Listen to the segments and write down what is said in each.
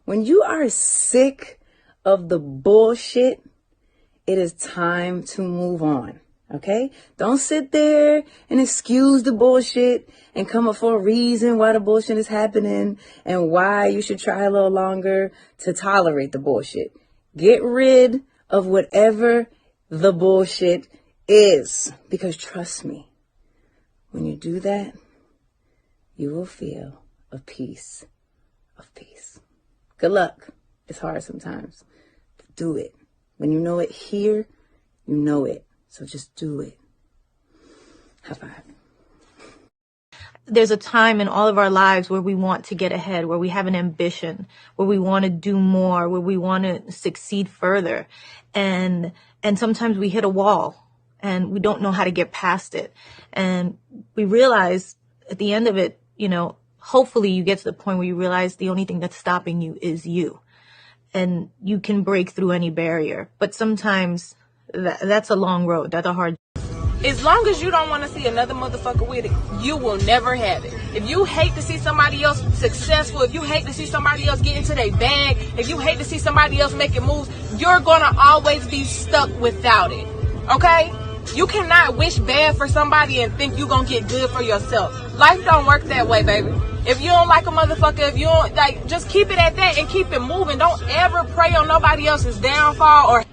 When you are sick of the bullshit, it is time to move on. Okay? Don't sit there and excuse the bullshit and come up for a reason why the bullshit is happening and why you should try a little longer to tolerate the bullshit. Get rid of whatever the bullshit is. Because trust me, when you do that, you will feel a peace of peace. Good luck. It's hard sometimes. But do it. When you know it here, you know it. So just do it. High five. There's a time in all of our lives where we want to get ahead, where we have an ambition, where we want to do more, where we want to succeed further. And sometimes we hit a wall and we don't know how to get past it. And we realize at the end of it, hopefully you get to the point where you realize the only thing that's stopping you is you. And you can break through any barrier. But sometimes that's a long road. That's a hard. As long as you don't want to see another motherfucker with it, you will never have it. If you hate to see somebody else successful, if you hate to see somebody else get into their bag, if you hate to see somebody else making moves, you're going to always be stuck without it. Okay? You cannot wish bad for somebody and think you're going to get good for yourself. Life don't work that way, baby. If you don't like a motherfucker, if you don't just keep it at that and keep it moving. Don't ever prey on nobody else's downfall. Or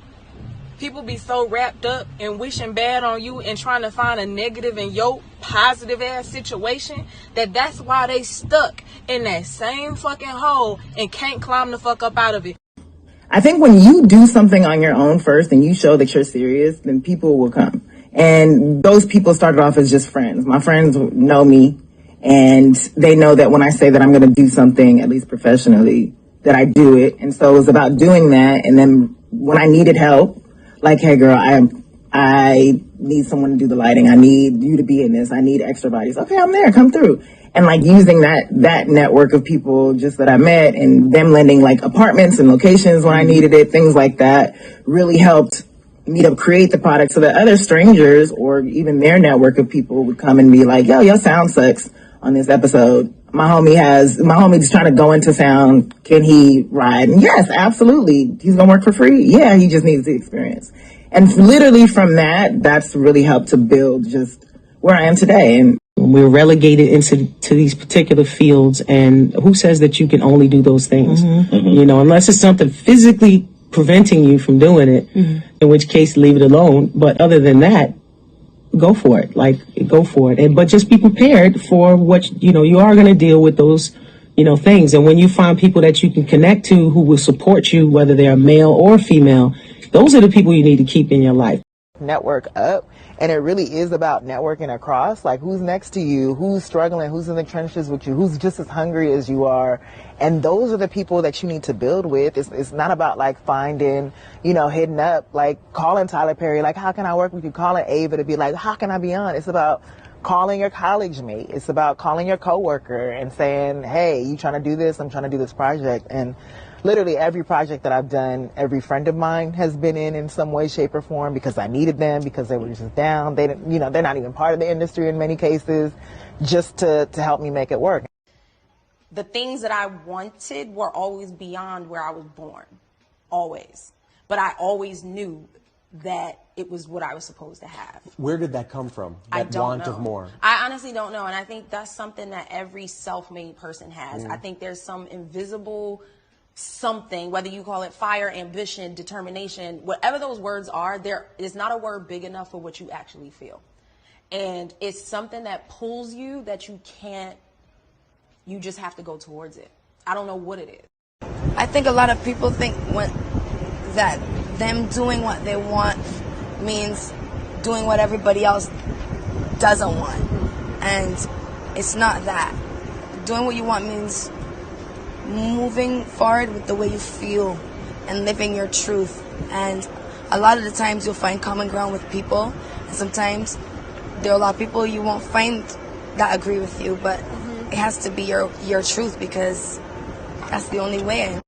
people be so wrapped up in wishing bad on you and trying to find a negative in your positive ass situation that's why they stuck in that same fucking hole and can't climb the fuck up out of it. I think when you do something on your own first and you show that you're serious, then people will come. And those people started off as just friends. My friends know me and they know that when I say that I'm going to do something, at least professionally, that I do it. And so it was about doing that. And then when I needed help, like, hey girl, I need someone to do the lighting. I need you to be in this. I need extra bodies. Okay, I'm there. Come through. And like using that network of people just that I met and them lending like apartments and locations when I needed it, things like that really helped me to create the product so that other strangers or even their network of people would come and be like, yo, your sound sucks on this episode. My homie's trying to go into sound. Can he ride? And yes, absolutely. He's going to work for free. Yeah, he just needs the experience. And literally from that's really helped to build just where I am today. And we're relegated into these particular fields. And who says that you can only do those things? Mm-hmm. Unless it's something physically preventing you from doing it, in which case leave it alone. But other than that, go for it. Go for it. But just be prepared for what, you are going to deal with those, things. And when you find people that you can connect to who will support you, whether they're male or female, those are the people you need to keep in your life. Network up. And it really is about networking across, like who's next to you, who's struggling, who's in the trenches with you, who's just as hungry as you are. And those are the people that you need to build with. It's not about like finding, hitting up, like calling Tyler Perry, like, how can I work with you? Calling Ava to be like, how can I be on? It's about calling your college mate. It's about calling your coworker and saying, hey, you trying to do this? I'm trying to do this project. And literally every project that I've done, every friend of mine has been in some way, shape, or form because I needed them, because they were just down. They didn't, they're not even part of the industry in many cases, just to help me make it work. The things that I wanted were always beyond where I was born, always. But I always knew that it was what I was supposed to have. Where did that come from? I don't want know. of more. I honestly don't know, and I think that's something that every self-made person has. I think there's some invisible something, whether you call it fire, ambition, determination, whatever those words are, there is not a word big enough for what you actually feel. And it's something that pulls you that you just have to go towards it. I don't know what it is. I think a lot of people think that them doing what they want means doing what everybody else doesn't want. And it's not that. Doing what you want means moving forward with the way you feel and living your truth. And a lot of the times you'll find common ground with people, and sometimes there are a lot of people you won't find that agree with you, but it has to be your truth, because that's the only way.